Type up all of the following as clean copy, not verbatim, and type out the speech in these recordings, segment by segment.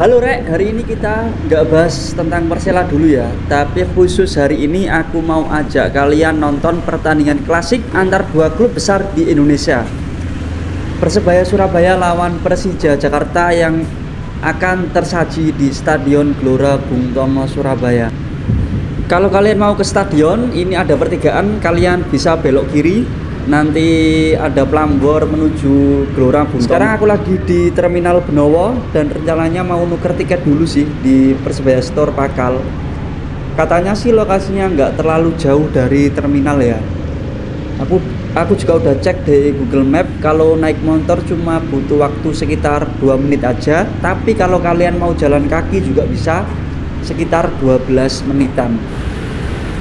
Halo Rek, hari ini kita nggak bahas tentang Persela dulu ya. Tapi khusus hari ini aku mau ajak kalian nonton pertandingan klasik antar dua klub besar di Indonesia. Persebaya Surabaya lawan Persija Jakarta yang akan tersaji di Stadion Gelora Bung Tomo Surabaya. Kalau kalian mau ke stadion, ini ada pertigaan, kalian bisa belok kiri. Nanti ada pelambor menuju Gelora Bung Tomo. Sekarang aku lagi di Terminal Benowo dan rencananya mau nuker tiket dulu sih di Persebaya Store Pakal. Katanya sih lokasinya nggak terlalu jauh dari terminal ya. Aku juga udah cek di Google Map, kalau naik motor cuma butuh waktu sekitar 2 menit aja. Tapi kalau kalian mau jalan kaki juga bisa sekitar 12 menitan.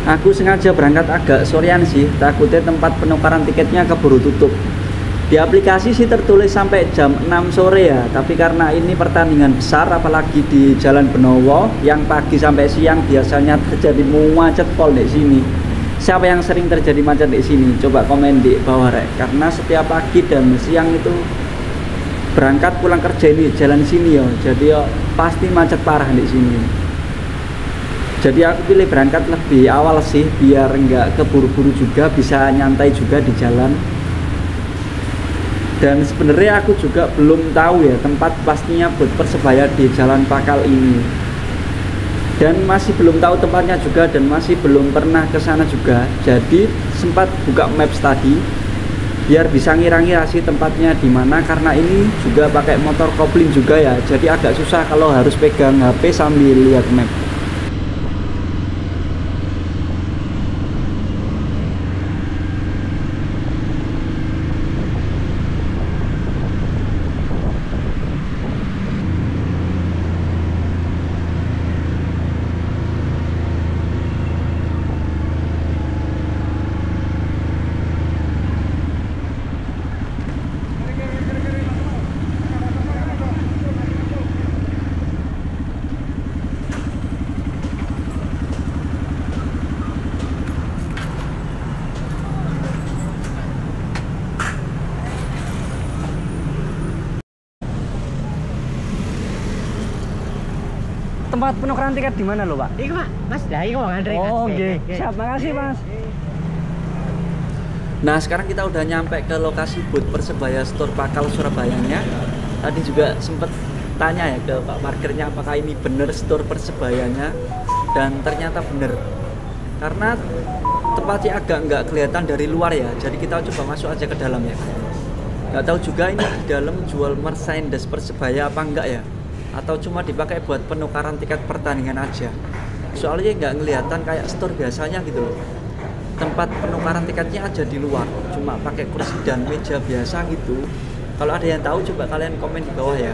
Aku sengaja berangkat agak sorean sih, takutnya tempat penukaran tiketnya keburu tutup. Di aplikasi sih tertulis sampai jam 6 sore ya, tapi karena ini pertandingan besar apalagi di Jalan Benowo yang pagi sampai siang biasanya terjadi macet pol di sini. Siapa yang sering terjadi macet di sini? Coba komen di bawah Rek. Karena setiap pagi dan siang itu berangkat pulang kerja ini jalan sini ya, jadi pasti macet parah di sini. Jadi aku pilih berangkat lebih awal sih, biar nggak keburu-buru juga, bisa nyantai juga di jalan. Dan sebenarnya aku juga belum tahu ya tempat pastinya buat Persebaya di Jalan Pakal ini. Dan masih belum tahu tempatnya juga, dan masih belum pernah ke sana juga. Jadi sempat buka maps tadi biar bisa ngira-ngira sih tempatnya di mana, karena ini juga pakai motor kopling juga ya. Jadi agak susah kalau harus pegang HP sambil lihat map. Tempat penukaran tiket di mana lo, Pak? Iya, Pak. Mas, dah iya ngantri. Oh, nggih. Siap, makasih, Mas. Nah, sekarang kita udah nyampe ke lokasi booth Persebaya Store Pakal Surabayanya. Tadi juga sempet tanya ya ke Pak parkirnya apakah ini bener store Persebayanya, dan ternyata bener. Karena tempatnya agak nggak kelihatan dari luar ya. Jadi kita coba masuk aja ke dalam ya. Nggak tahu juga ini di dalam jual merchandise Persebaya apa enggak ya, atau cuma dipakai buat penukaran tiket pertandingan aja. Soalnya nggak ngeliatan kayak store biasanya gitu loh. Tempat penukaran tiketnya aja di luar, cuma pakai kursi dan meja biasa gitu. Kalau ada yang tahu coba kalian komen di bawah ya.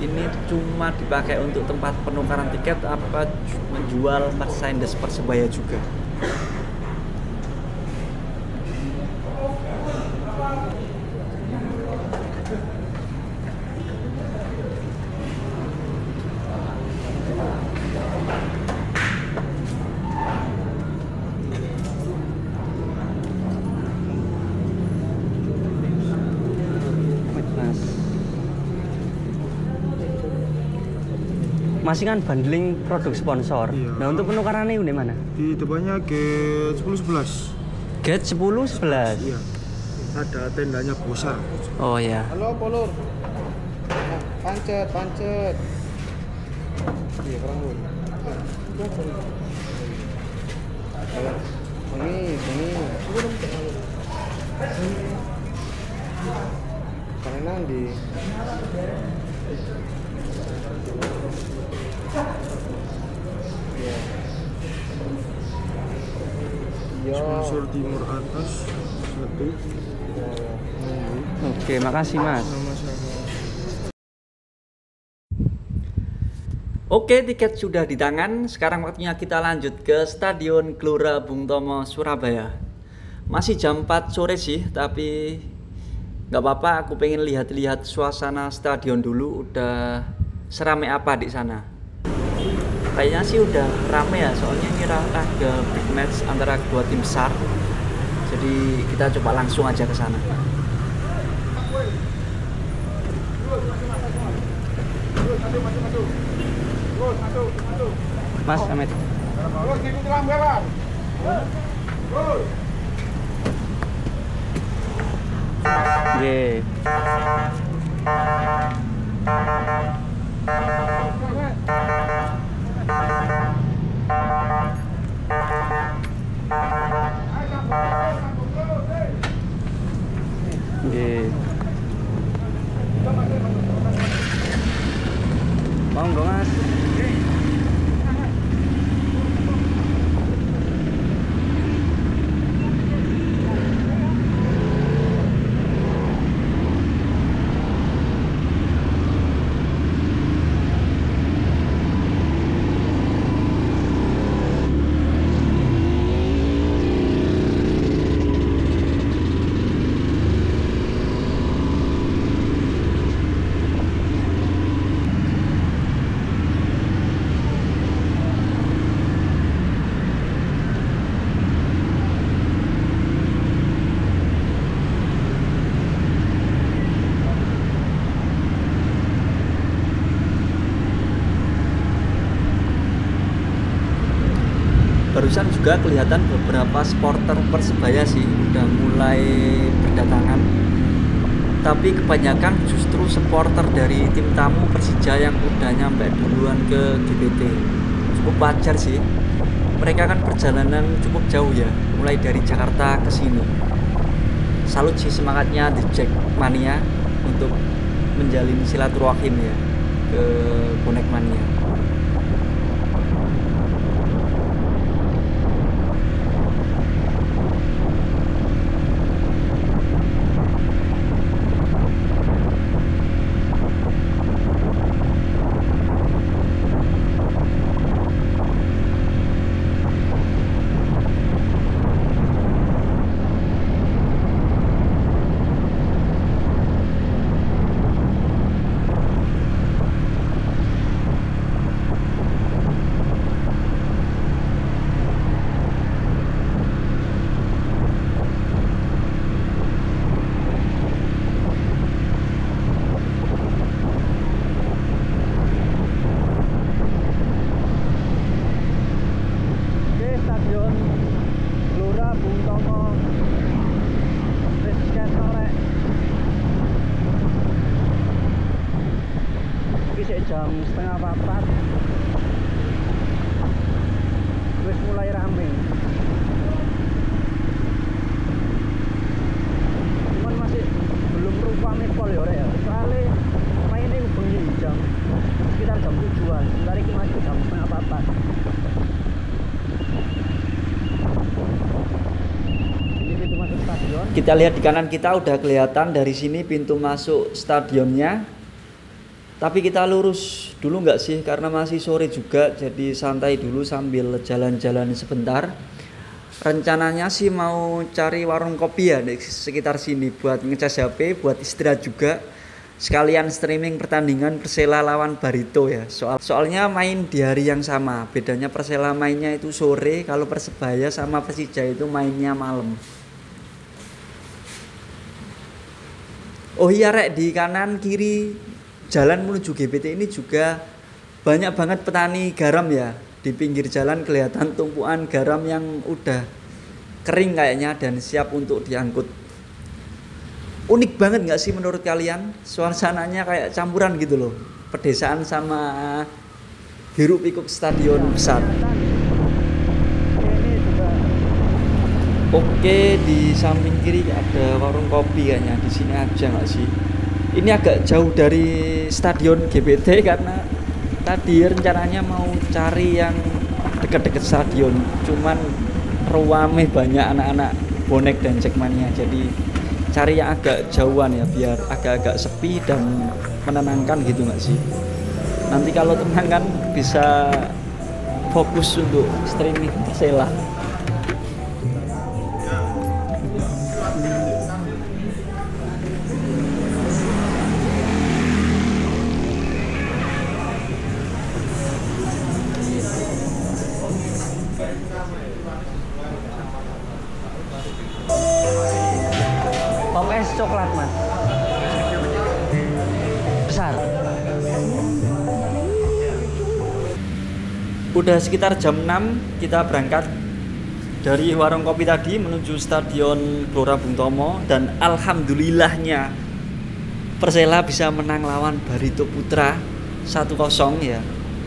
Ini cuma dipakai untuk tempat penukaran tiket apa menjual merchandise Persebaya juga. Masih kan bundling produk sponsor. Iya. Nah, untuk penukarannya di mana? Di depannya gate 10-11. Gate 10-11. Iya. Ada tendanya besar. Oh ya. Halo, Polur. Nah, pancet. Iya, kurang dulu. Bengi. Kalian nanti. Iya. Sponsor timur atas 1. Oke, makasih Mas. Sama-sama. Oke, tiket sudah di tangan. Sekarang waktunya kita lanjut ke Stadion Gelora Bung Tomo Surabaya. Masih jam 4 sore sih, tapi nggak apa-apa. Aku pengen lihat-lihat suasana stadion dulu. Udah seramai apa di sana? Kayaknya sih udah rame ya, soalnya ini ada big match antara kedua tim besar. Jadi kita coba langsung aja ke sana. Mas Amit. Nggih. Nggih. Monggo Mas. Barusan juga kelihatan beberapa supporter Persebaya sih udah mulai berdatangan, tapi kebanyakan justru supporter dari tim tamu Persija yang udah nyampe duluan ke GBT. Cukup wajar sih, mereka kan perjalanan cukup jauh ya, mulai dari Jakarta ke sini. Salut sih semangatnya The Jackmania untuk menjalin silaturahim ya ke bonek mania. Jam setengah 4 wis mulai rame, cuman masih belum rupane pol ya, soalnya mainnya bengi jam sekitar jam 7-an, sebentar ini masih jam setengah 4. Ini pintu masuk stadion. Kita lihat di kanan kita udah kelihatan dari sini pintu masuk stadionnya. Tapi kita lurus dulu nggak sih, karena masih sore juga, jadi santai dulu sambil jalan-jalan sebentar. Rencananya sih mau cari warung kopi ya di sekitar sini buat ngecas HP, buat istirahat juga. Sekalian streaming pertandingan Persela lawan Barito ya. Soalnya main di hari yang sama, bedanya Persela mainnya itu sore, kalau Persebaya sama Persija itu mainnya malam. Oh iya rek, di kanan kiri jalan menuju GBT ini juga banyak banget petani garam ya. Di pinggir jalan kelihatan tumpuan garam yang udah kering kayaknya dan siap untuk diangkut. Unik banget nggak sih menurut kalian? Suasananya kayak campuran gitu loh, pedesaan sama hiruk pikuk stadion besar. Oke, di samping kiri ada warung kopi kayaknya, di sini aja nggak sih? Ini agak jauh dari stadion GBT karena tadi rencananya mau cari yang dekat-dekat stadion, cuman ruame banyak anak-anak bonek dan Jackmania, jadi cari yang agak jauhan ya biar agak-agak sepi dan menenangkan gitu nggak sih? Nanti kalau tenang kan bisa fokus untuk streaming Persela. Pom es coklat mas, besar. Udah sekitar jam 6 kita berangkat dari warung kopi tadi menuju Stadion Gelora Bung Tomo, dan alhamdulillahnya Persela bisa menang lawan Barito Putra 1-0 ya.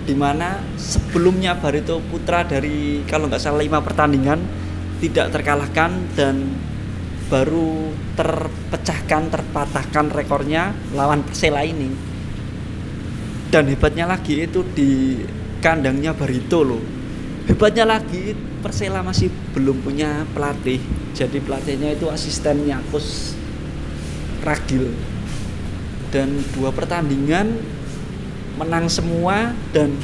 Dimana sebelumnya Barito Putra dari kalau nggak salah 5 pertandingan tidak terkalahkan, dan baru terpatahkan rekornya lawan Persela ini. Dan hebatnya lagi itu di kandangnya Barito loh. Hebatnya lagi Persela masih belum punya pelatih, jadi pelatihnya itu asistennya Coach Ragil. Dan 2 pertandingan menang semua, dan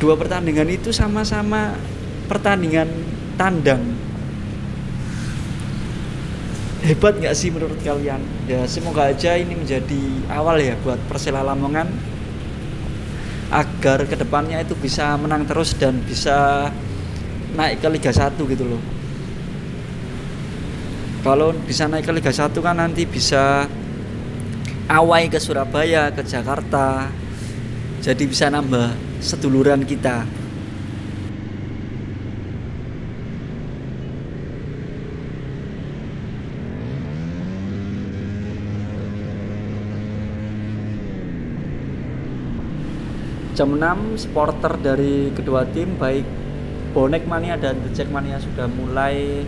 2 pertandingan itu sama-sama pertandingan tandang. Hebat nggak sih menurut kalian? Ya semoga aja ini menjadi awal ya buat Persela Lamongan, agar kedepannya itu bisa menang terus dan bisa naik ke Liga 1 gitu loh. Kalau bisa naik ke Liga 1 kan nanti bisa awai ke Surabaya, ke Jakarta, jadi bisa nambah seduluran kita. Jam 6 supporter dari kedua tim baik Bonek Mania dan The Jackmania sudah mulai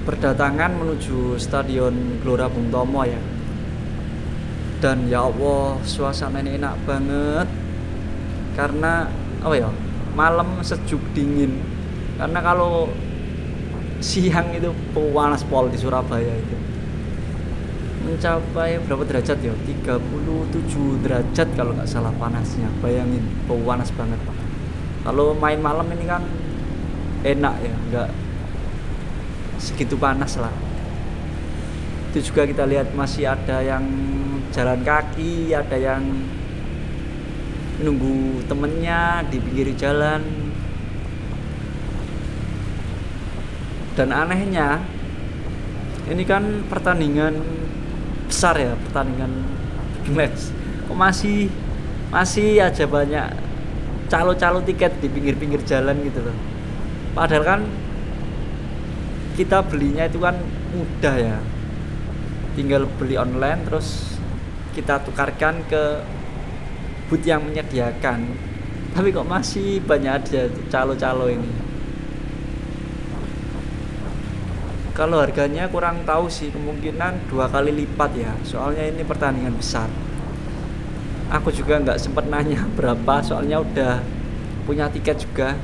berdatangan menuju Stadion Gelora Bung Tomo ya. Dan ya Allah, suasananya enak banget karena malam sejuk dingin. Karena kalau siang itu panas pol di Surabaya itu mencapai berapa derajat ya? 37 derajat kalau nggak salah panasnya. Bayangin, panas banget Pak. Kalau main malam ini kan enak ya, nggak segitu panas lah. Itu juga kita lihat masih ada yang jalan kaki, ada yang nunggu temennya di pinggir jalan. Dan anehnya ini kan pertandingan besar ya, pertandingan match, kok masih aja banyak calo-calo tiket di pinggir-pinggir jalan gitu loh. Padahal kan kita belinya itu kan mudah ya, tinggal beli online terus kita tukarkan ke booth yang menyediakan. Tapi kok masih banyak aja calo-calo ini. Kalau harganya kurang tahu sih, kemungkinan 2 kali lipat ya, soalnya ini pertandingan besar. Aku juga nggak sempet nanya berapa, soalnya udah punya tiket juga.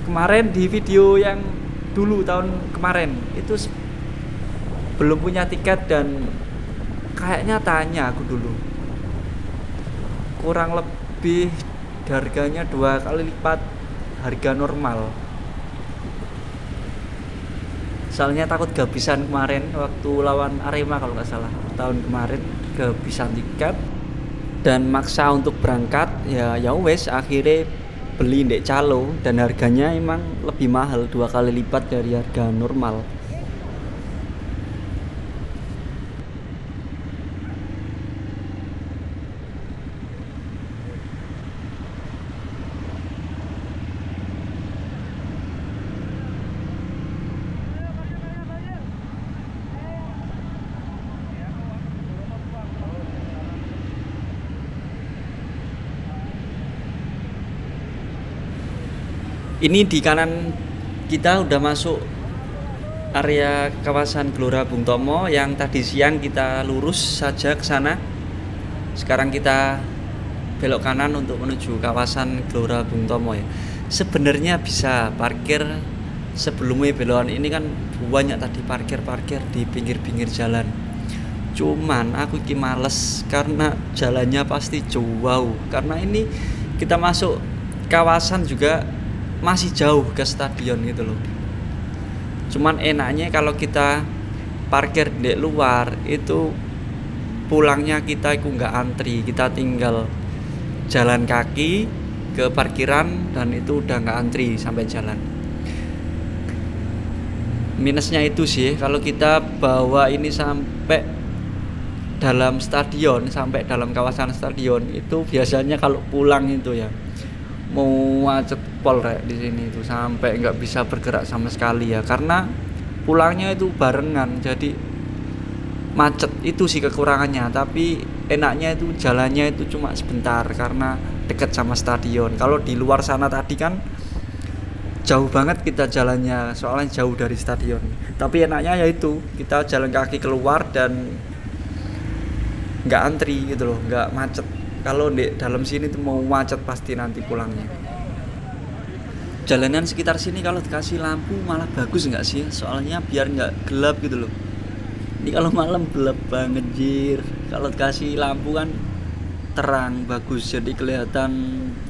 Kemarin di video yang dulu tahun kemarin itu belum punya tiket, dan kayaknya tanya aku dulu, kurang lebih harganya 2 kali lipat harga normal. Soalnya takut kehabisan kemarin waktu lawan Arema kalau nggak salah tahun kemarin, kehabisan tiket dan maksa untuk berangkat. Ya wes akhirnya beli ndek calo, dan harganya emang lebih mahal, 2 kali lipat dari harga normal. Ini di kanan kita udah masuk area kawasan Gelora Bung Tomo, yang tadi siang kita lurus saja ke sana. Sekarang kita belok kanan untuk menuju kawasan Gelora Bung Tomo ya. Sebenarnya bisa parkir sebelumnya belokan ini kan banyak tadi parkir di pinggir-pinggir jalan. Cuman aku ki males karena jalannya pasti jauh. Karena ini kita masuk kawasan juga masih jauh ke stadion gitu loh. Cuman enaknya kalau kita parkir di luar itu pulangnya kita itu nggak antri, kita tinggal jalan kaki ke parkiran dan itu udah nggak antri sampai jalan. Minusnya itu sih kalau kita bawa ini sampai dalam stadion sampai dalam kawasan stadion itu biasanya kalau pulang itu ya mau macet pol rek di sini itu sampai nggak bisa bergerak sama sekali ya, karena pulangnya itu barengan jadi macet. Itu sih kekurangannya, tapi enaknya itu jalannya itu cuma sebentar karena dekat sama stadion. Kalau di luar sana tadi kan jauh banget kita jalannya, soalnya jauh dari stadion. Tapi enaknya yaitu kita jalan kaki keluar dan nggak antri gitu loh, nggak macet. Kalau di dalam sini tuh mau macet pasti nanti pulangnya. Jalanan sekitar sini kalau dikasih lampu malah bagus nggak sih? Soalnya biar nggak gelap gitu loh. Ini kalau malam gelap banget jir. Kalau dikasih lampu kan terang bagus, jadi kelihatan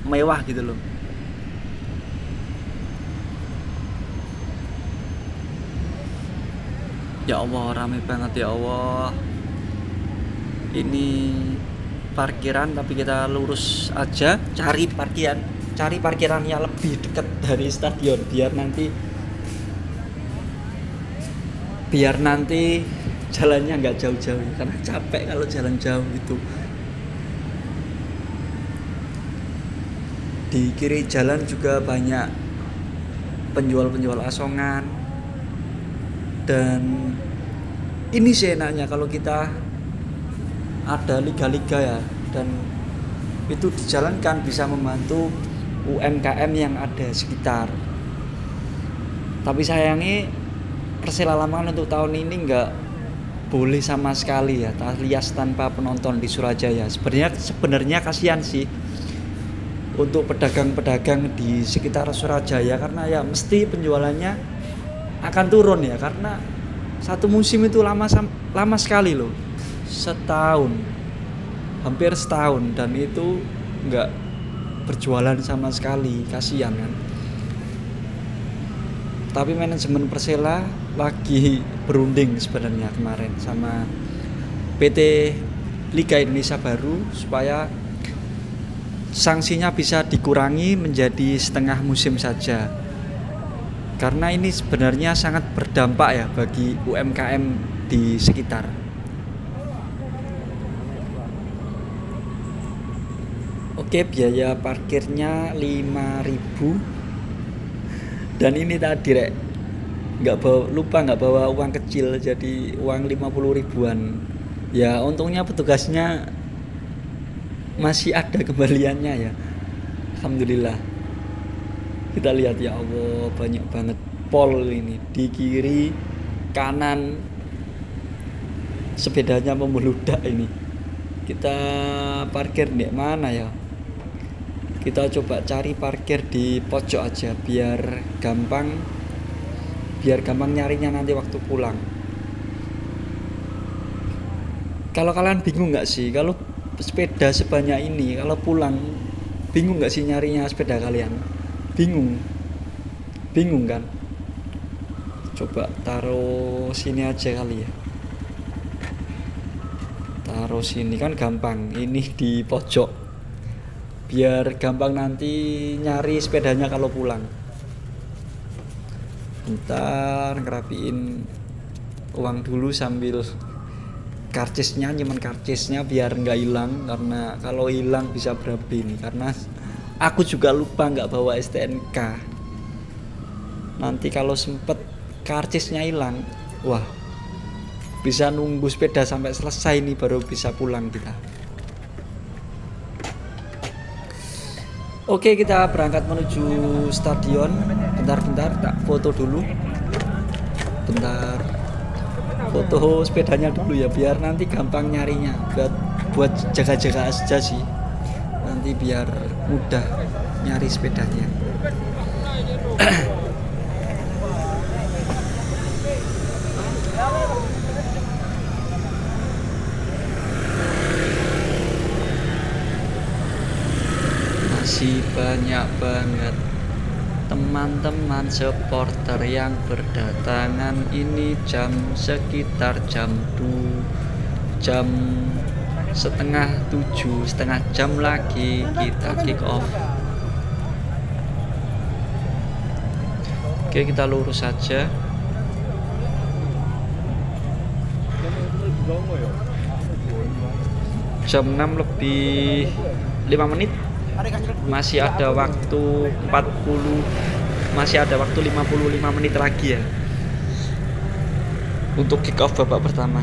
mewah gitu loh. Ya Allah, rame banget ya Allah. Ini parkiran tapi kita lurus aja, cari parkiran yang lebih dekat dari stadion biar nanti jalannya nggak jauh-jauh karena capek kalau jalan jauh gitu. Di kiri jalan juga banyak penjual asongan, dan ini sih enaknya kalau kita ada liga-liga ya, dan itu dijalankan bisa membantu UMKM yang ada sekitar. Tapi sayangnya Persela Lamongan untuk tahun ini nggak boleh sama sekali ya alias tanpa penonton di Surajaya. Sebenarnya kasihan sih untuk pedagang-pedagang di sekitar Surajaya, karena ya mesti penjualannya akan turun ya, karena satu musim itu lama sekali loh, hampir setahun, dan itu nggak berjualan sama sekali, kasihan kan. Tapi manajemen Persela lagi berunding sebenarnya kemarin sama PT Liga Indonesia Baru supaya sanksinya bisa dikurangi menjadi setengah musim saja, karena ini sebenarnya sangat berdampak ya bagi UMKM di sekitar. Oke, biaya parkirnya 5.000. Dan ini tadi rek nggak bawa uang kecil, jadi uang 50 ribuan. Ya untungnya petugasnya masih ada kembaliannya ya, alhamdulillah. Kita lihat ya Allah, banyak banget pol ini di kiri kanan, sepedanya membeludak ini. Kita parkir di mana ya? Kita coba cari parkir di pojok aja biar gampang nyarinya nanti waktu pulang. Kalau kalian bingung nggak sih kalau sepeda sebanyak ini, kalau pulang bingung nggak sih nyarinya sepeda kalian? Bingung kan? Coba taruh sini aja kali ya. Taruh sini kan gampang, ini di pojok. Biar gampang nanti nyari sepedanya kalau pulang. Bentar ngerapiin uang dulu sambil nyimpen karcisnya biar nggak hilang, karena kalau hilang bisa berapa ini, karena aku juga lupa nggak bawa STNK. Nanti kalau sempet karcisnya hilang, wah bisa nunggu sepeda sampai selesai nih baru bisa pulang kita. Oke, kita berangkat menuju stadion. Bentar tak foto dulu. Bentar, foto sepedanya dulu ya biar nanti gampang nyarinya. Buat jaga-jaga aja sih, nanti biar mudah nyari sepedanya. Masih banyak banget teman-teman supporter yang berdatangan. Ini sekitar jam 6:30, setengah jam lagi kita kick off. Oke, kita lurus saja. jam 6 lebih 5 menit. Masih ada waktu 55 menit lagi ya untuk kick off babak pertama.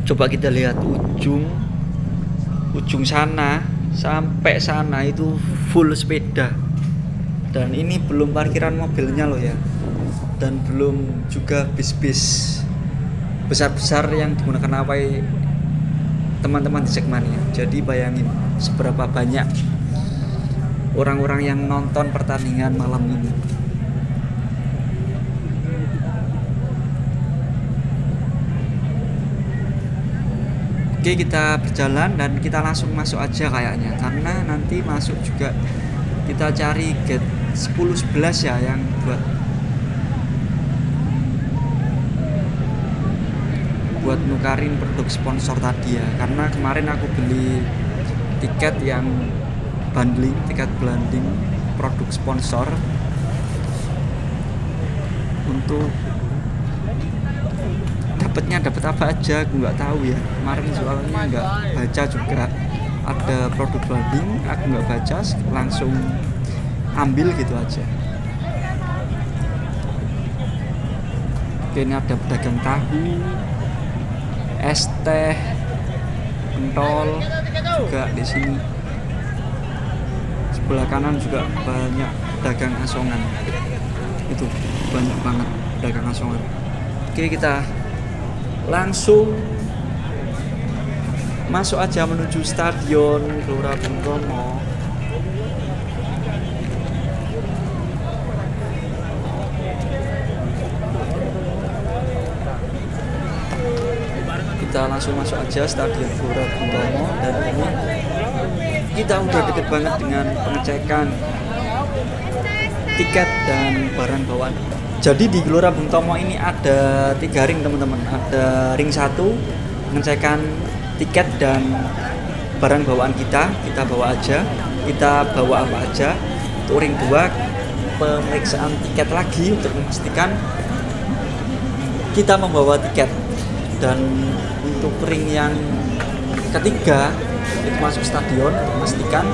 Coba kita lihat ujung sana sampai sana itu full sepeda, dan ini belum parkiran mobilnya loh ya, dan belum juga bis-bis besar-besar yang digunakan awai teman-teman di Jackmania. Jadi bayangin seberapa banyak orang-orang yang nonton pertandingan malam ini. Oke, kita berjalan dan kita langsung masuk aja kayaknya, karena nanti masuk juga kita cari gate 10-11 ya, yang buat nukarin produk sponsor tadi ya. Karena kemarin aku beli tiket yang tiket bundling produk sponsor untuk dapat apa aja aku nggak tahu ya. Kemarin soalnya nggak baca juga ada produk bundling, aku nggak baca, langsung ambil gitu aja. Oke, ini ada pedagang tahu, es teh, pentol juga di sini. Sebelah kanan juga banyak pedagang asongan. Itu banyak banget pedagang asongan. Oke, kita langsung masuk aja menuju Stadion Gelora Bung Tomo. Kita langsung masuk aja Stadion Gelora Bung Tomo, dan ini kita udah deket banget dengan pengecekan tiket dan barang bawaan. Jadi di Gelora Bung Tomo ini ada 3 ring teman-teman. Ada ring 1 pengecekan tiket dan barang bawaan kita bawa aja, kita bawa apa aja. Untuk ring 2 pemeriksaan tiket lagi untuk memastikan kita membawa tiket. Dan untuk ring yang ketiga itu masuk stadion, memastikan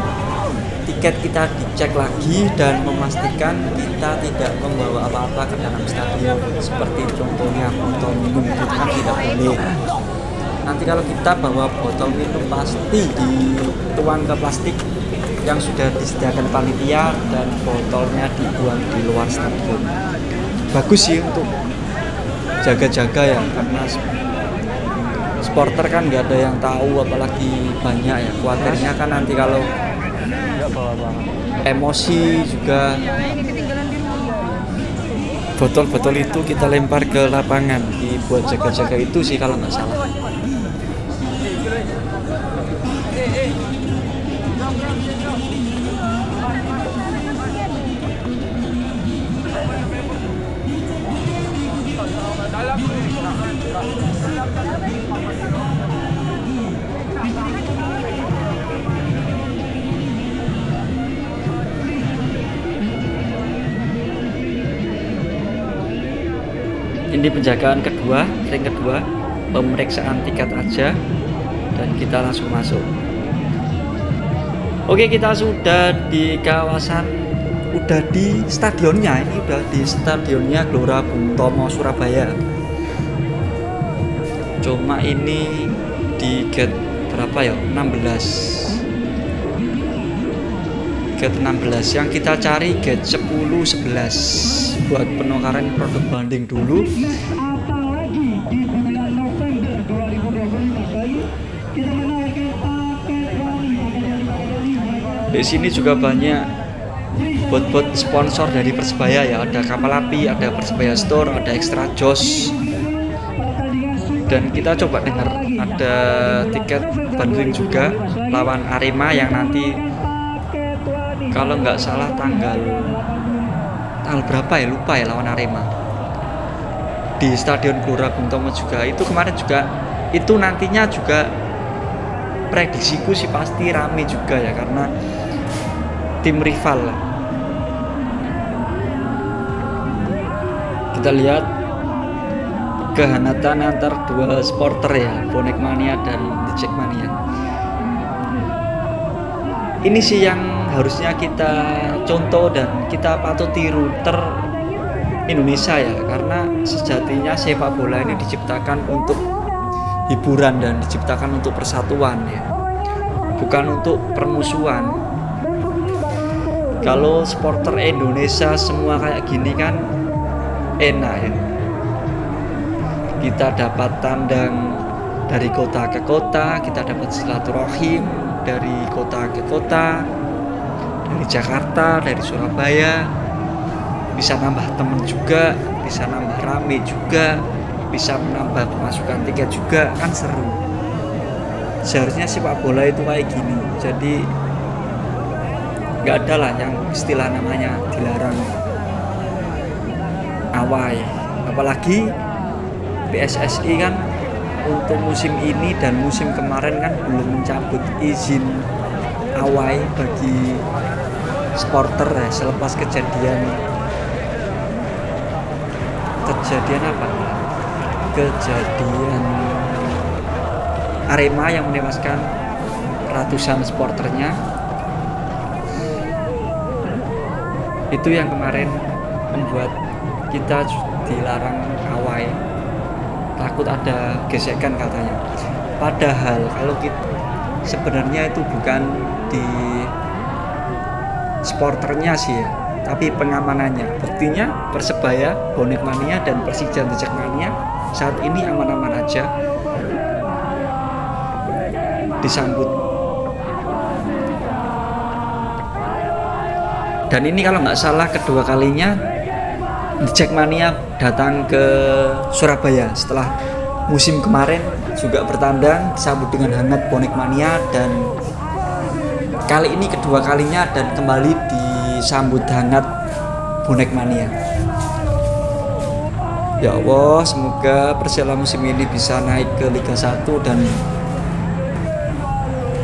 tiket kita dicek lagi dan memastikan kita tidak membawa apa-apa ke dalam stadion, seperti contohnya botol minum itu kan tidak boleh. Nanti kalau kita bawa botol minum pasti dituang ke plastik yang sudah disediakan panitia dan botolnya dibuang di luar stadion. Bagus sih untuk jaga-jaga ya, karena supporter kan nggak ada yang tahu, apalagi banyak ya. Khawatirnya kan nanti kalau emosi juga botol-botol itu kita lempar ke lapangan, dibuat jaga-jaga itu sih kalau nggak salah. Ini penjagaan kedua, ring kedua, pemeriksaan tiket aja, dan kita langsung masuk. Oke, kita sudah di kawasan, udah di stadionnya. Ini udah di stadionnya Gelora Bung Tomo Surabaya. Cuma ini di gate berapa ya? 16. Gate 16. Yang kita cari gate 10-11 buat penukaran produk banding dulu. Di sini juga banyak bot-bot sponsor dari Persebaya ya. Ada Kapal Api, ada Persebaya Store, ada Extra Joss. Dan kita coba dengar ada tiket bundling juga lawan Arema yang nanti kalau nggak salah tanggal berapa ya, lupa ya, lawan Arema di Stadion Gelora Bung Tomo juga. Itu kemarin juga, itu nantinya juga prediksiku sih pasti rame juga ya, karena tim rival lah. Kita lihat kehangatan antar dua supporter ya, Bonek Mania dan The Jackmania. Ini sih yang harusnya kita contoh dan kita patut tiru Indonesia ya, karena sejatinya sepak bola ini diciptakan untuk hiburan dan diciptakan untuk persatuan ya, bukan untuk permusuhan. Kalau supporter Indonesia semua kayak gini kan enak ya, kita dapat tandang dari kota ke kota, kita dapat silaturahim dari kota ke kota, dari Jakarta, dari Surabaya, bisa nambah temen juga, bisa nambah rame juga, bisa menambah pemasukan tiket juga, kan seru. Seharusnya sepak bola itu kayak gini, jadi nggak ada lah yang istilah namanya dilarang awai. Apalagi PSSI kan untuk musim ini dan musim kemarin kan belum mencabut izin awai bagi supporter ya, selepas kejadian apa? Kejadian Arema yang menewaskan ratusan supporternya. Itu yang kemarin membuat kita dilarang awai, takut ada gesekan katanya. Padahal kalau kita sebenarnya itu bukan di supporternya sih ya, tapi pengamanannya. Buktinya Persebaya, Bonek Mania dan Persija The Jackmania saat ini aman-aman aja, disambut. Dan ini kalau nggak salah kedua kalinya The Jackmania datang ke Surabaya setelah musim kemarin juga bertandang, disambut dengan hangat Bonek Mania, dan kali ini kedua kalinya dan kembali disambut hangat Bonek Mania. Ya Allah, semoga Persela musim ini bisa naik ke Liga 1 dan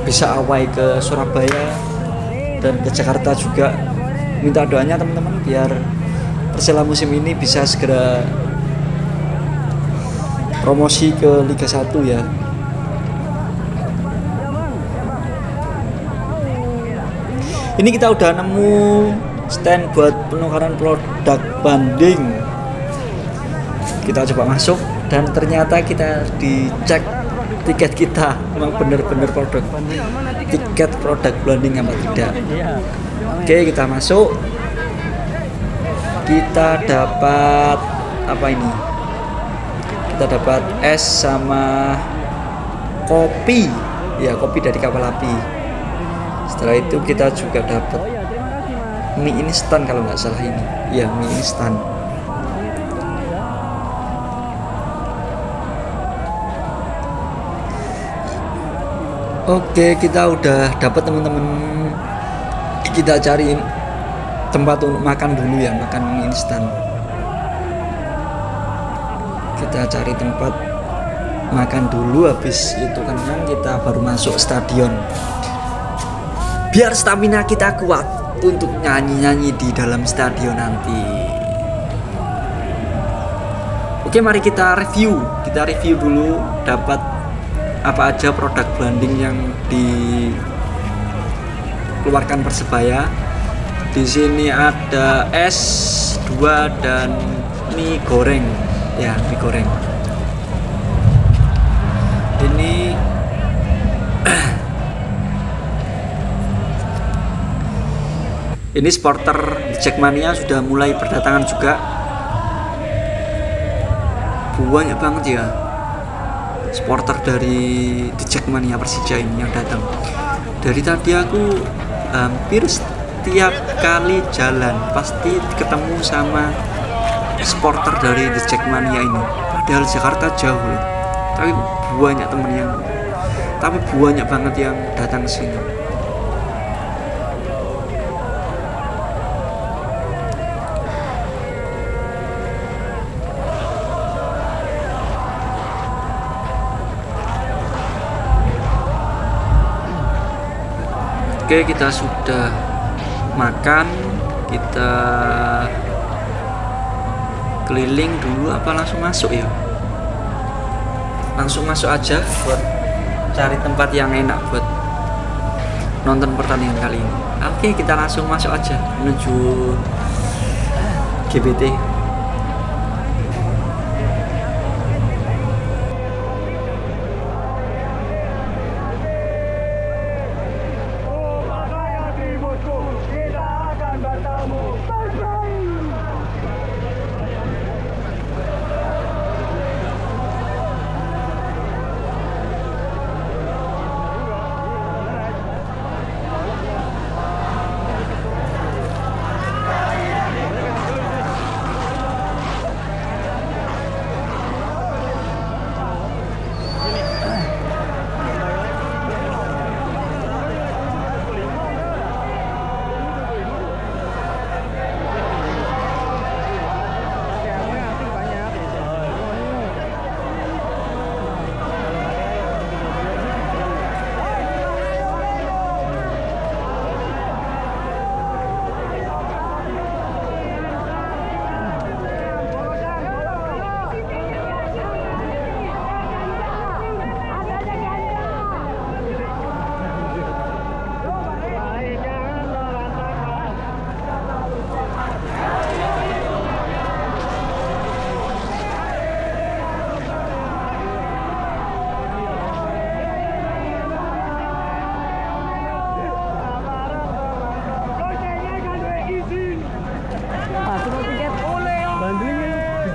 bisa away ke Surabaya dan ke Jakarta juga. Minta doanya teman-teman biar Persela musim ini bisa segera promosi ke Liga 1 ya. Ini kita udah nemu stand buat penukaran produk banding. Kita coba masuk dan ternyata kita dicek tiket kita memang benar-benar tiket produk banding apa tidak. Oke, kita masuk. Kita dapat apa ini? Kita dapat es sama kopi. Ya, kopi dari kapal api. Setelah itu kita juga dapat mie instan kalau nggak salah ini. Ya, mie instan. Oke, kita udah dapat teman-teman. Kita cari tempat untuk makan dulu ya, makan mie instan. Kita cari tempat makan dulu, habis itu kan kita baru masuk stadion. Biar stamina kita kuat untuk nyanyi-nyanyi di dalam stadion nanti. Oke, mari kita review. Kita review dulu dapat apa aja produk branding yang dikeluarkan Persebaya. Di sini ada es 2 dan mie goreng. Ya, mie goreng. Ini supporter The Jackmania sudah mulai berdatangan juga. Banyak banget ya supporter dari The Jackmania Persija ini yang datang. Dari tadi aku hampir setiap kali jalan pasti ketemu sama supporter dari The Jackmania ini. Padahal Jakarta jauh loh, tapi banyak banget yang datang ke sini. Oke, kita sudah makan, kita keliling dulu apa langsung masuk ya? Langsung masuk aja buat cari tempat yang enak buat nonton pertandingan kali ini. Oke, kita langsung masuk aja menuju GBT.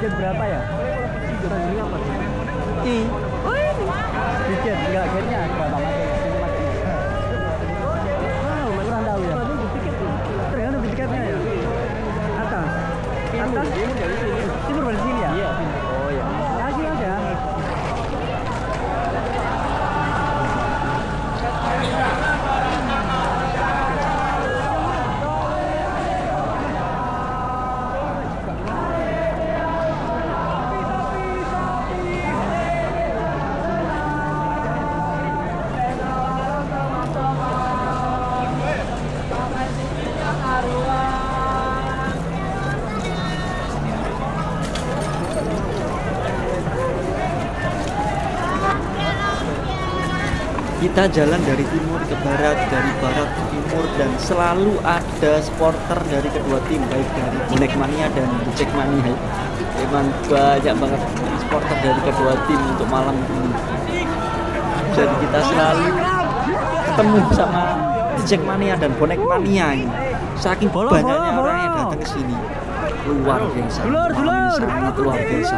Tiket berapa ya? Tiket apa? Tiket enggak kayaknya berapa kurang tahu ya. Tergantung tiketnya ya. Atas. Timur dari sini ya? Iya. Oh ya. Kasih aja. Kita jalan dari timur ke barat, dari barat ke timur, dan selalu ada supporter dari kedua tim, baik dari Bonek Mania dan Jack Mania. Memang banyak banget supporter dari kedua tim untuk malam ini. Jadi kita selalu ketemu sama Jack Mania dan Bonek Mania ini. Saking banyaknya orang yang datang ke sini, luar biasa. Ini sangat luar biasa.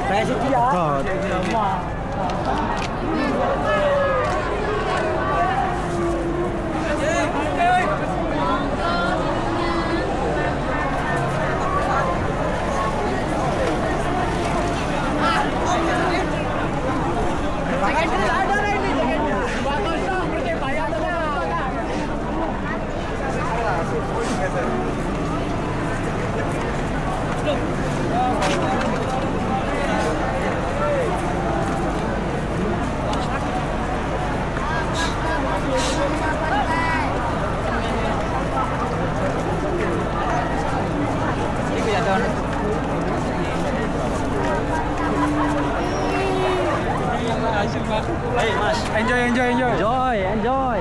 Saya setia. Enjoy.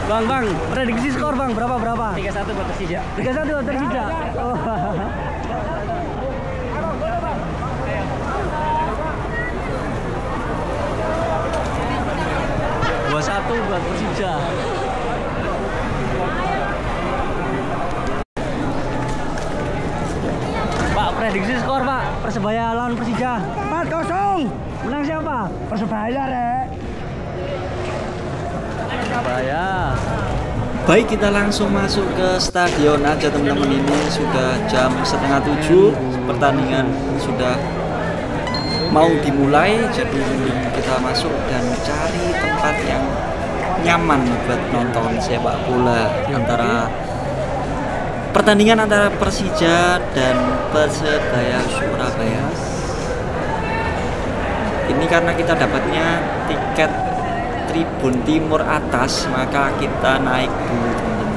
Bang, prediksi skor bang, berapa? 3-1 buat Persija. 3-1 buat Persija. Oh. Satu buat Persija. Pak, prediksi skor Pak, Persebaya lawan Persija 4-0. Menang siapa? Persebaya Rek. Persebaya. Baik, kita langsung masuk ke stadion aja teman-teman. Ini sudah jam 6:30, pertandingan sudah mau dimulai, jadi kita masuk dan cari tempat yang nyaman buat nonton sepak bola antara pertandingan antara Persija dan Persebaya Surabaya. Ini karena kita dapatnya tiket tribun timur atas, maka kita naik dulu teman-teman.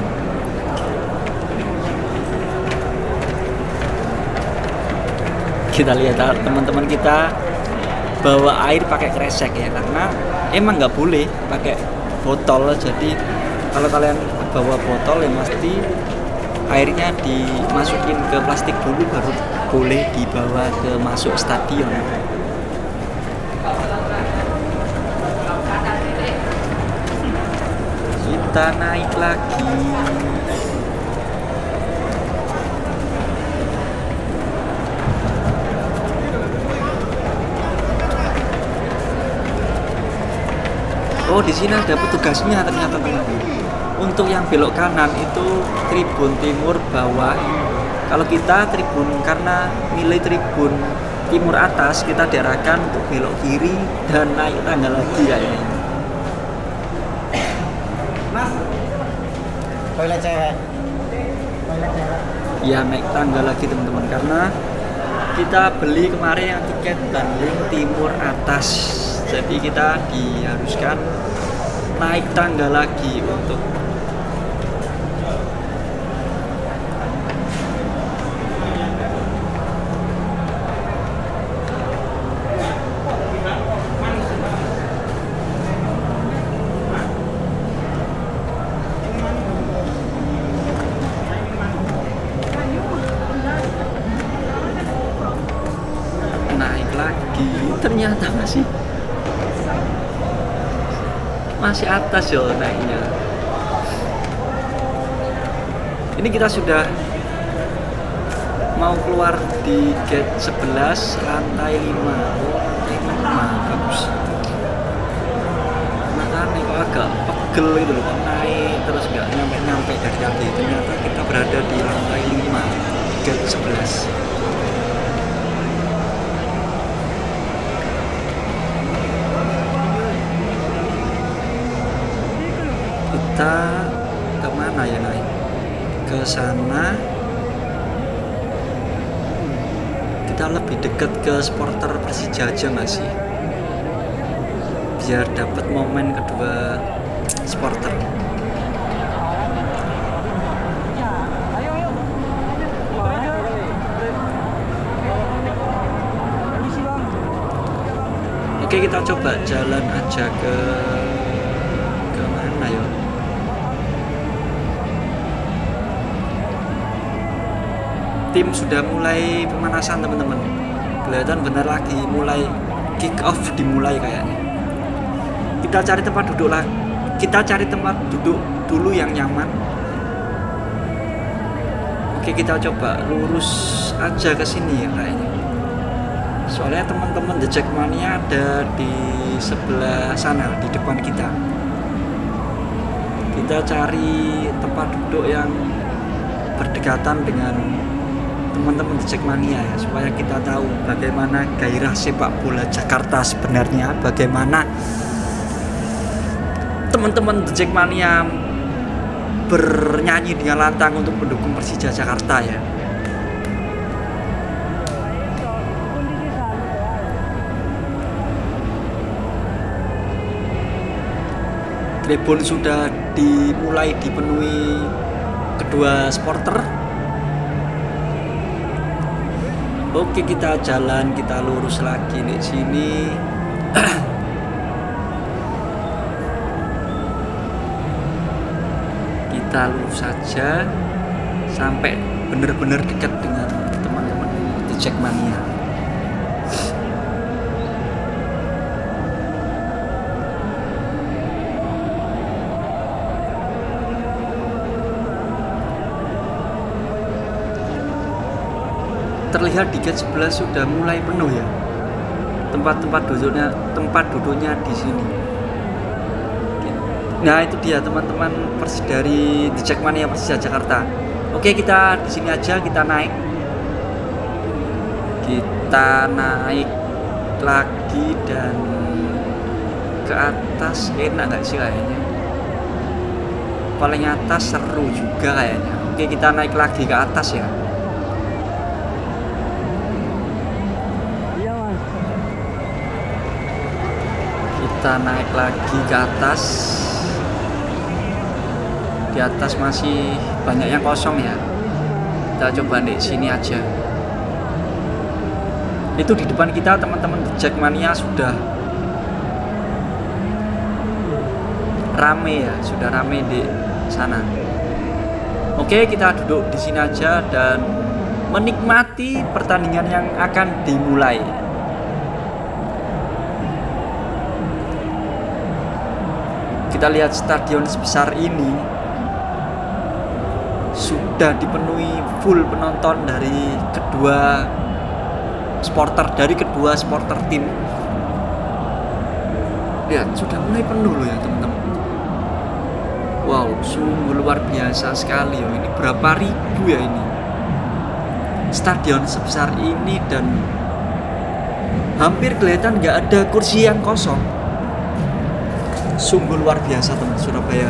Kita lihat teman-teman kita bawa air pakai kresek ya, karena emang nggak boleh pakai botol. Jadi kalau kalian bawa botol ya mesti airnya dimasukin ke plastik dulu, baru boleh dibawa ke masuk stadion. Kita naik lagi. Oh, di sini ada petugasnya ternyata teman-teman. Untuk yang belok kanan itu tribun timur bawah. Kalau kita tribun, karena nilai tribun timur atas, kita diarahkan untuk belok kiri dan naik tangga lagi kayaknya. Mas, toilet cewek. Ya, naik tangga lagi teman-teman, karena kita beli kemarin yang tiket bundling timur atas. Jadi kita diharuskan naik tangga lagi untuk naik lagi. Ternyata masih atas ya naiknya. Ini kita sudah mau keluar di gate 11 lantai 5. Lantai 5 bagus. Makanya kok agak pegel gitu loh, kok naik terus nggak nyampe dari kaki. Ternyata kita berada di lantai 5 gate 11. Kita kemana ya naik? Ke sana. Kita lebih dekat ke supporter Persija aja nggak sih? Biar dapat momen kedua supporter. Oke, kita coba jalan aja ke mana ya? Tim sudah mulai pemanasan teman-teman. Kelihatan bentar lagi mulai kick off dimulai kayaknya. Kita cari tempat duduk lah. Kita cari tempat duduk dulu yang nyaman. Oke, kita coba lurus aja ke sini ya kayaknya. Soalnya teman-teman The Jackmania ada di sebelah sana di depan kita. Kita cari tempat duduk yang berdekatan dengan teman-teman The Jackmania ya, supaya kita tahu bagaimana gairah sepak bola Jakarta sebenarnya, bagaimana teman-teman The Jackmania bernyanyi dengan lantang untuk mendukung Persija Jakarta ya. Tribun sudah dimulai dipenuhi kedua supporter. Oke, kita jalan, kita lurus lagi di sini. Kita lurus saja sampai benar-benar dekat dengan teman-teman di Jackmania. Terlihat di gate sebelah sudah mulai penuh ya. Tempat duduknya di sini. Nah, itu dia teman-teman dari The Jackmania Persija Jakarta. Oke, kita di sini aja, kita naik lagi dan ke atas. Enak nggak sih kayaknya? Paling atas seru juga kayaknya. Oke, kita naik lagi ke atas ya. Kita naik lagi ke atas. Di atas masih banyak yang kosong ya. Kita coba di sini aja. Itu di depan kita teman-teman di Jackmania sudah rame ya, sudah rame di sana. Oke, kita duduk di sini aja dan menikmati pertandingan yang akan dimulai. Kita lihat stadion sebesar ini sudah dipenuhi full penonton dari kedua supporter tim. Lihat, sudah mulai penuh loh ya teman-teman. Wow, sungguh luar biasa sekali ya. Ini berapa ribu ya ini stadion sebesar ini, dan hampir kelihatan nggak ada kursi yang kosong. Sungguh luar biasa teman Surabaya.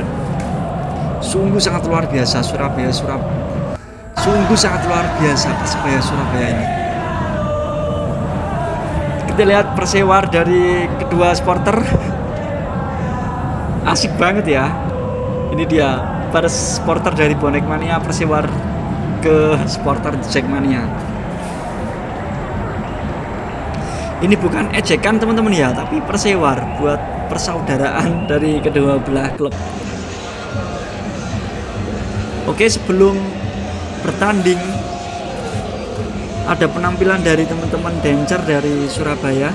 Sungguh sangat luar biasa sungguh sangat luar biasa Persebaya Surabaya ini. Kita lihat persewar dari kedua supporter. Asik banget ya. Ini dia para supporter dari Bonek Mania persewar ke supporter Jackmania. Ini bukan ejekan teman-teman ya, tapi persewar buat persaudaraan dari kedua belah klub. Oke, sebelum bertanding ada penampilan dari teman-teman dancer dari Surabaya.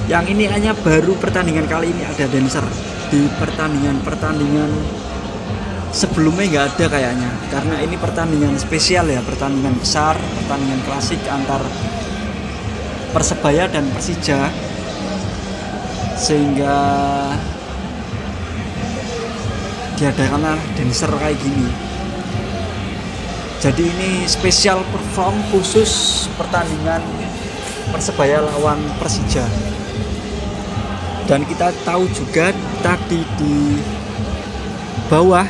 Yang ini hanya baru pertandingan kali ini ada dancer. Di pertandingan sebelumnya nggak ada kayaknya, karena ini pertandingan spesial ya, pertandingan besar, pertandingan klasik antar Persebaya dan Persija, sehingga diadakanlah dancer kayak gini. Jadi ini spesial perform khusus pertandingan Persebaya lawan Persija. Dan kita tahu juga tadi di bawah,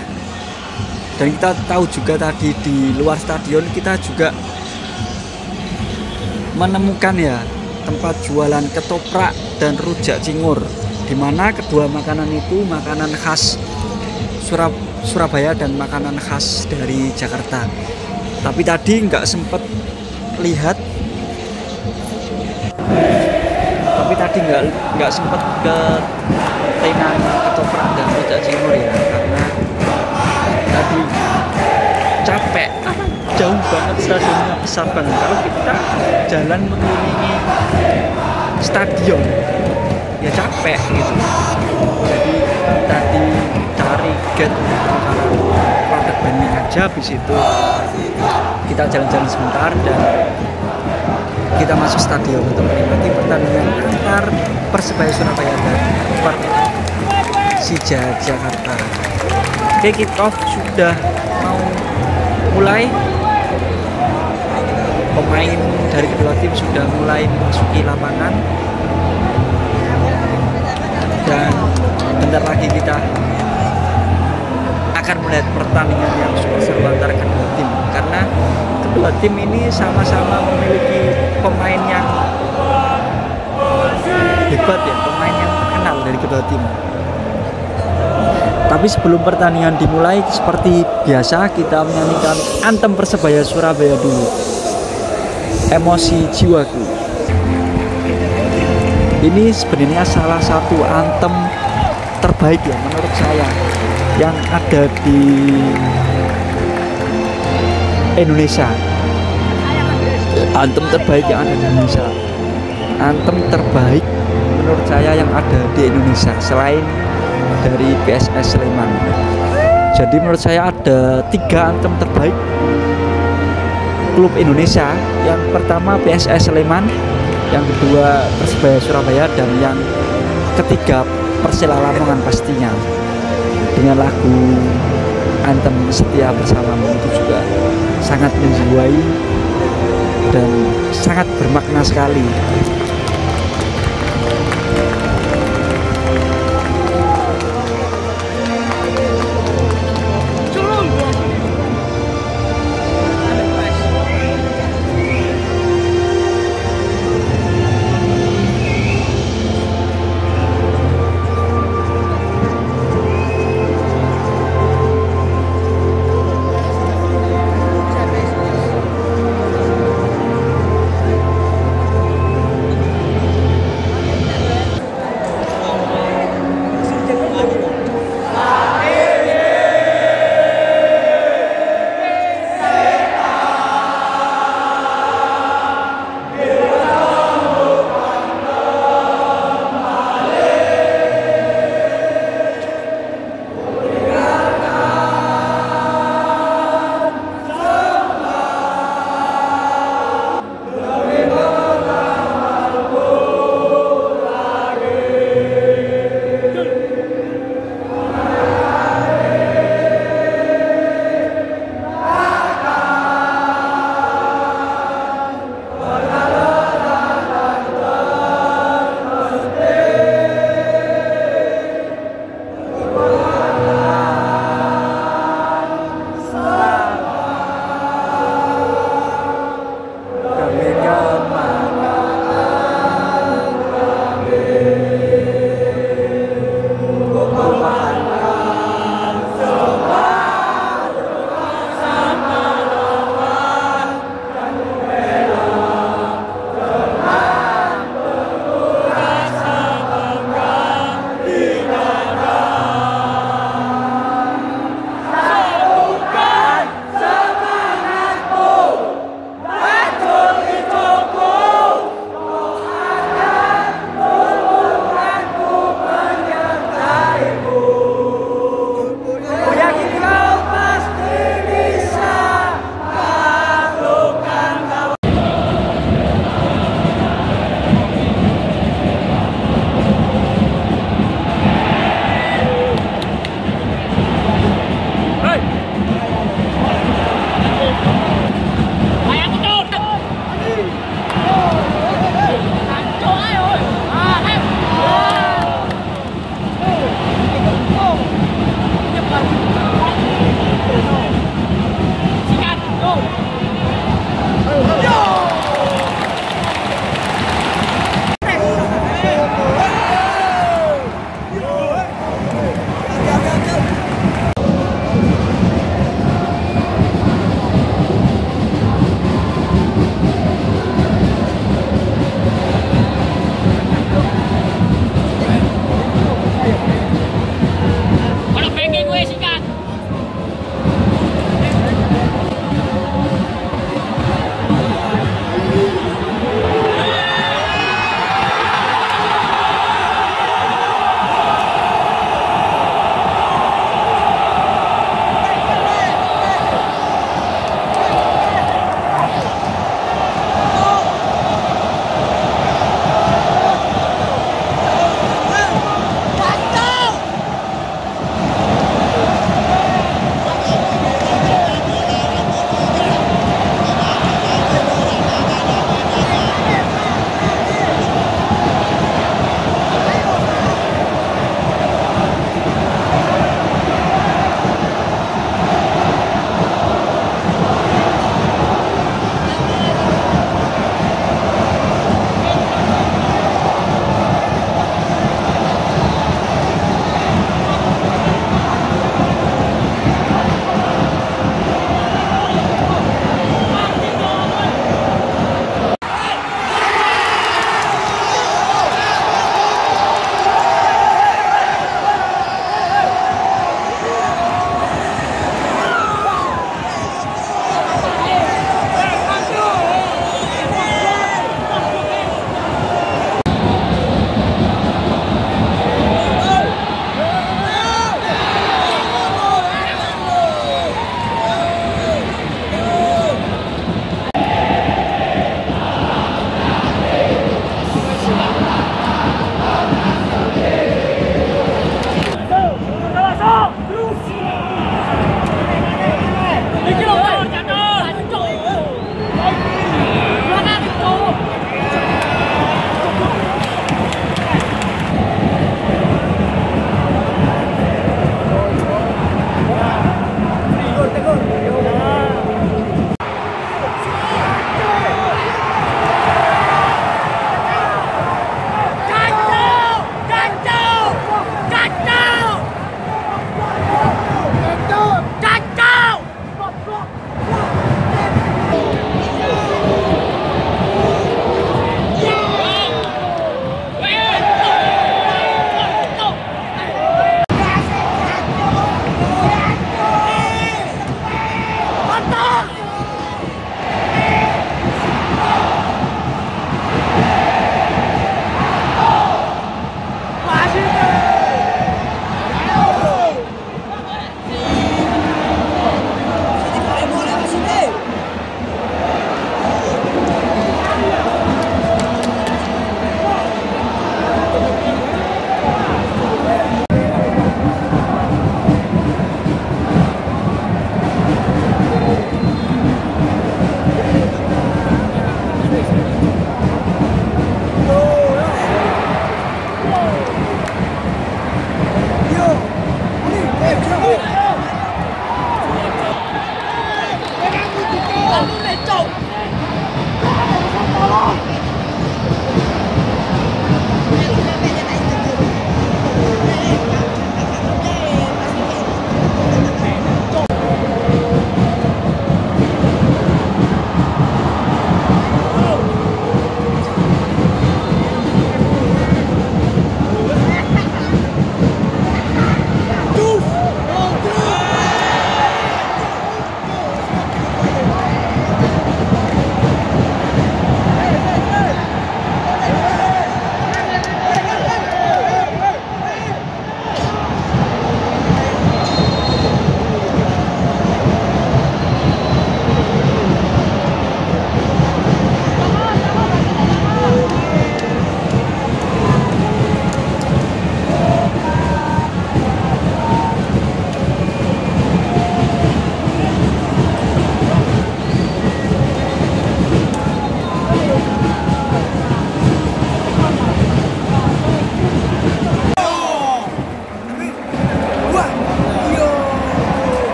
dan kita tahu juga tadi di luar stadion kita juga menemukan ya tempat jualan ketoprak dan rujak cingur, di mana kedua makanan itu makanan khas Surabaya dan makanan khas dari Jakarta. Tapi tadi nggak sempet lihat, nggak sempet ke tenan ketoprak dan rujak cingur ya, karena tadi capek, jauh banget, stadionnya besar banget. Kalau kita jalan mengelilingi stadion ya capek gitu. Jadi tadi cari gate produk banding aja, habis itu kita jalan-jalan sebentar dan kita masuk stadion untuk menikmati pertandingan antar Persebaya Surabaya dan Persija Jakarta. Oke, kick off sudah mau mulai. Pemain dari kedua tim sudah mulai memasuki lapangan, dan bentar lagi kita akan melihat pertandingan yang super seru antara kedua tim, karena kedua tim ini sama-sama memiliki pemain yang hebat ya, pemain yang terkenal dari kedua tim. Tapi sebelum pertandingan dimulai, seperti biasa kita menyanyikan anthem Persebaya Surabaya dulu. Emosi Jiwaku. Ini sebenarnya salah satu anthem terbaik ya menurut saya. yang ada di Indonesia. Anthem terbaik yang ada di Indonesia. Anthem terbaik menurut saya yang ada di Indonesia selain dari PSS Sleman. Jadi menurut saya ada 3 anthem terbaik klub Indonesia. Yang pertama PSS Sleman, yang kedua Persebaya Surabaya, dan yang ketiga Persela Lamongan pastinya. Dengan lagu Anthem Setia Bersamamu itu juga sangat menjiwai dan sangat bermakna sekali.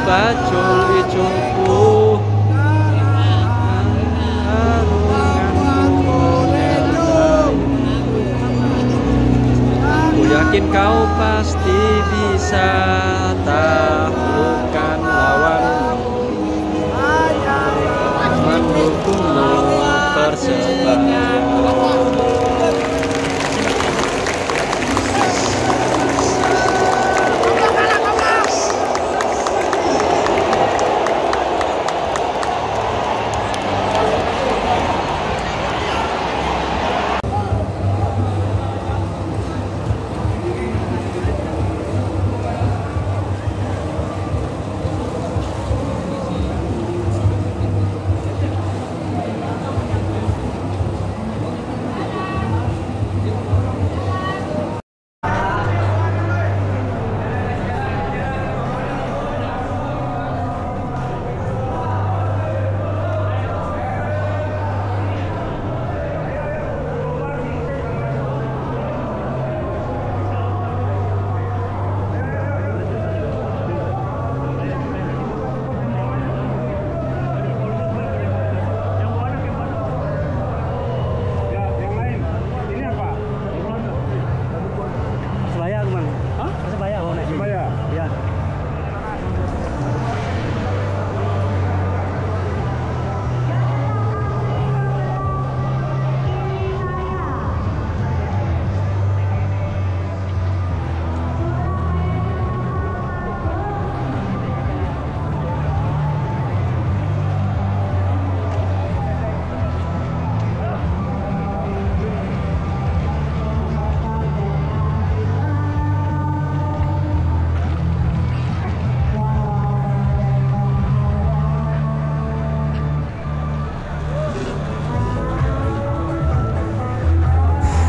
bajul icungku Ku yakin kau pasti bisa taklukkan lawanmu mendukungmu Persebaya.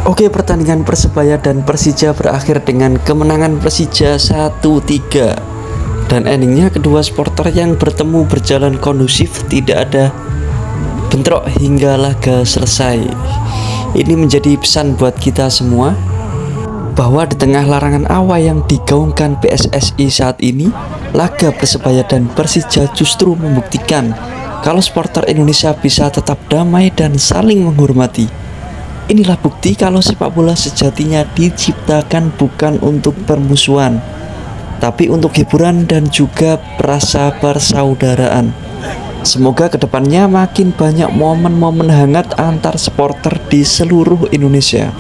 Oke, pertandingan Persebaya dan Persija berakhir dengan kemenangan Persija 1-3. Dan endingnya kedua supporter yang bertemu berjalan kondusif, tidak ada bentrok hingga laga selesai. Ini menjadi pesan buat kita semua bahwa di tengah larangan awal yang digaungkan PSSI saat ini, laga Persebaya dan Persija justru membuktikan kalau supporter Indonesia bisa tetap damai dan saling menghormati. Inilah bukti kalau sepak bola sejatinya diciptakan bukan untuk permusuhan, tapi untuk hiburan dan juga rasa persaudaraan. Semoga kedepannya makin banyak momen-momen hangat antar supporter di seluruh Indonesia.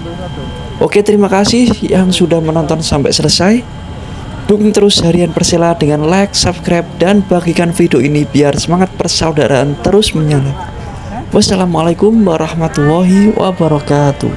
Oke, terima kasih yang sudah menonton sampai selesai. Dukung terus Harian Persela dengan like, subscribe, dan bagikan video ini biar semangat persaudaraan terus menyala. Wassalamualaikum warahmatullahi wabarakatuh.